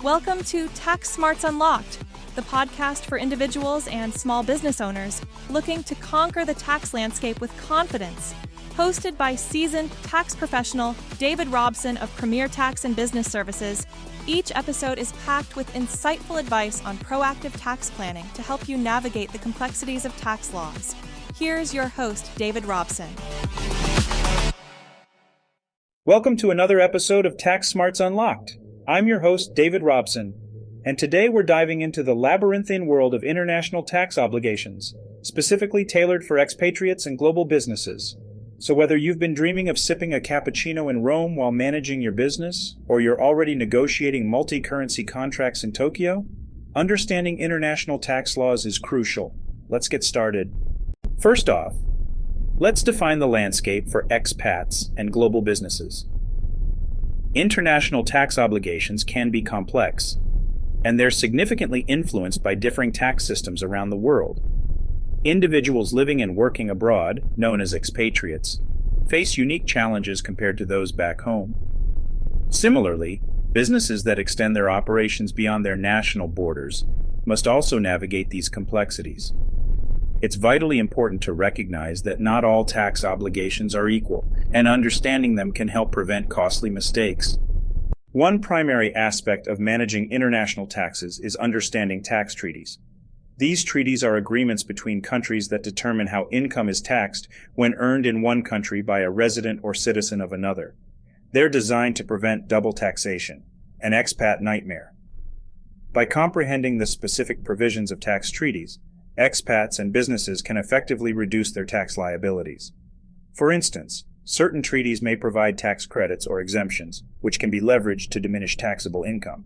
Welcome to Tax Smarts Unlocked, the podcast for individuals and small business owners looking to conquer the tax landscape with confidence. Hosted by seasoned tax professional David Robson of Premier Tax and Business Services, each episode is packed with insightful advice on proactive tax planning to help you navigate the complexities of tax laws. Here's your host, David Robson. Welcome to another episode of Tax Smarts Unlocked. I'm your host, David Robson, and today we're diving into the labyrinthine world of international tax obligations, specifically tailored for expatriates and global businesses. So whether you've been dreaming of sipping a cappuccino in Rome while managing your business, or you're already negotiating multi-currency contracts in Tokyo, understanding international tax laws is crucial. Let's get started. First off, let's define the landscape for expats and global businesses. International tax obligations can be complex, and they're significantly influenced by differing tax systems around the world. Individuals living and working abroad, known as expatriates, face unique challenges compared to those back home. Similarly, businesses that extend their operations beyond their national borders must also navigate these complexities. It's vitally important to recognize that not all tax obligations are equal, and understanding them can help prevent costly mistakes. One primary aspect of managing international taxes is understanding tax treaties. These treaties are agreements between countries that determine how income is taxed when earned in one country by a resident or citizen of another. They're designed to prevent double taxation, an expat nightmare. By comprehending the specific provisions of tax treaties, expats and businesses can effectively reduce their tax liabilities. For instance, certain treaties may provide tax credits or exemptions, which can be leveraged to diminish taxable income.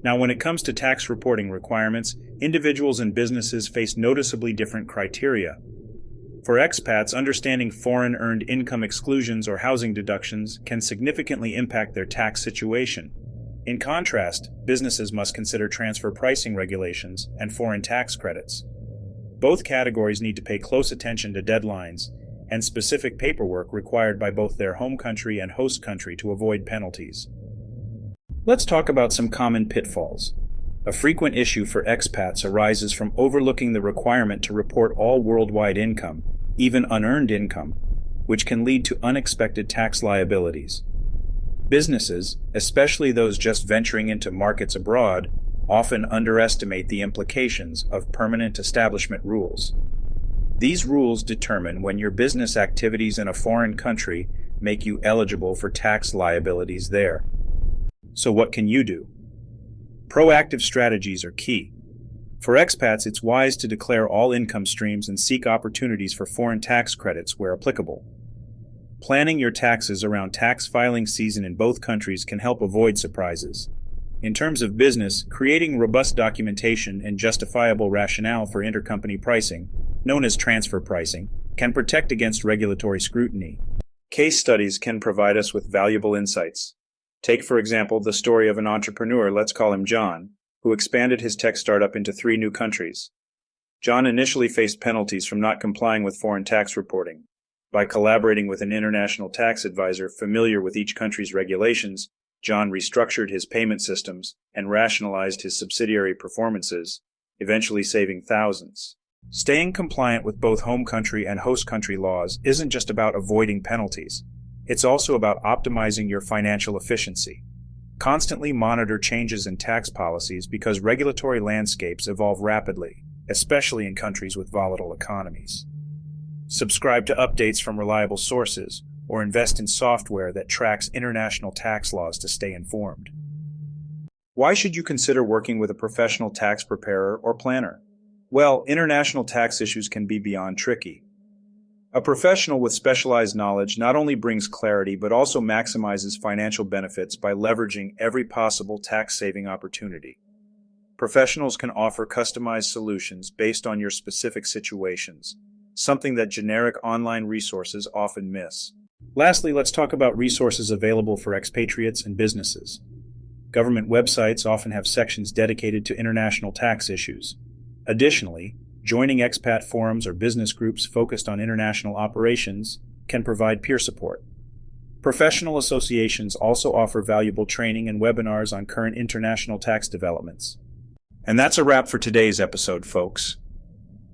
Now, when it comes to tax reporting requirements, individuals and businesses face noticeably different criteria. For expats, understanding foreign earned income exclusions or housing deductions can significantly impact their tax situation. In contrast, businesses must consider transfer pricing regulations and foreign tax credits. Both categories need to pay close attention to deadlines and specific paperwork required by both their home country and host country to avoid penalties. Let's talk about some common pitfalls. A frequent issue for expats arises from overlooking the requirement to report all worldwide income, even unearned income, which can lead to unexpected tax liabilities. Businesses, especially those just venturing into markets abroad, often underestimate the implications of permanent establishment rules. These rules determine when your business activities in a foreign country make you eligible for tax liabilities there. So what can you do? Proactive strategies are key. For expats, it's wise to declare all income streams and seek opportunities for foreign tax credits where applicable. Planning your taxes around tax filing season in both countries can help avoid surprises. In terms of business, creating robust documentation and justifiable rationale for intercompany pricing, known as transfer pricing, can protect against regulatory scrutiny. Case studies can provide us with valuable insights. Take, for example, the story of an entrepreneur, let's call him John, who expanded his tech startup into 3 new countries. John initially faced penalties from not complying with foreign tax reporting. By collaborating with an international tax advisor familiar with each country's regulations, John restructured his payment systems and rationalized his subsidiary performances, eventually saving thousands. Staying compliant with both home country and host country laws isn't just about avoiding penalties. It's also about optimizing your financial efficiency. Constantly monitor changes in tax policies because regulatory landscapes evolve rapidly, especially in countries with volatile economies. Subscribe to updates from reliable sources, or invest in software that tracks international tax laws to stay informed. Why should you consider working with a professional tax preparer or planner? Well, international tax issues can be beyond tricky. A professional with specialized knowledge not only brings clarity but also maximizes financial benefits by leveraging every possible tax-saving opportunity. Professionals can offer customized solutions based on your specific situations, something that generic online resources often miss. Lastly, let's talk about resources available for expatriates and businesses. Government websites often have sections dedicated to international tax issues. Additionally, joining expat forums or business groups focused on international operations can provide peer support. Professional associations also offer valuable training and webinars on current international tax developments. And that's a wrap for today's episode, folks.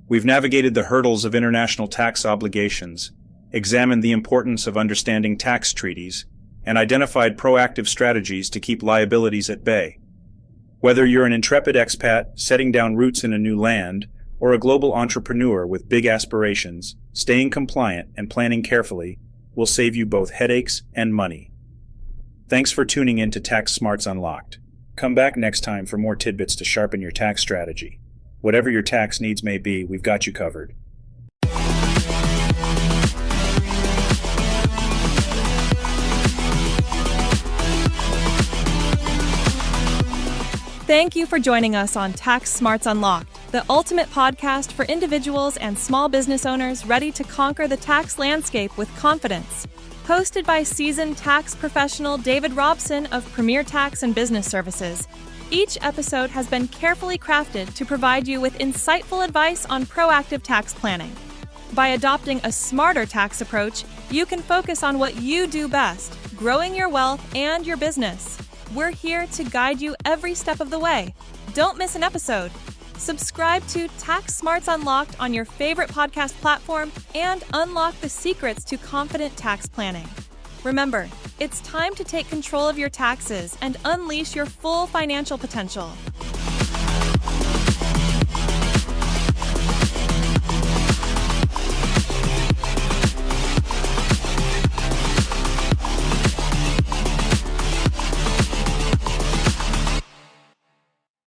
We've navigated the hurdles of international tax obligations, examined the importance of understanding tax treaties, and identified proactive strategies to keep liabilities at bay. Whether you're an intrepid expat setting down roots in a new land, or a global entrepreneur with big aspirations, staying compliant and planning carefully will save you both headaches and money. Thanks for tuning in to Tax Smarts Unlocked. Come back next time for more tidbits to sharpen your tax strategy. Whatever your tax needs may be, we've got you covered. Thank you for joining us on Tax Smarts Unlocked, the ultimate podcast for individuals and small business owners ready to conquer the tax landscape with confidence. Hosted by seasoned tax professional David Robson of Premier Tax and Business Services. Each episode has been carefully crafted to provide you with insightful advice on proactive tax planning. By adopting a smarter tax approach, you can focus on what you do best, growing your wealth and your business. We're here to guide you every step of the way. Don't miss an episode. Subscribe to Tax Smarts Unlocked on your favorite podcast platform and unlock the secrets to confident tax planning. Remember, it's time to take control of your taxes and unleash your full financial potential.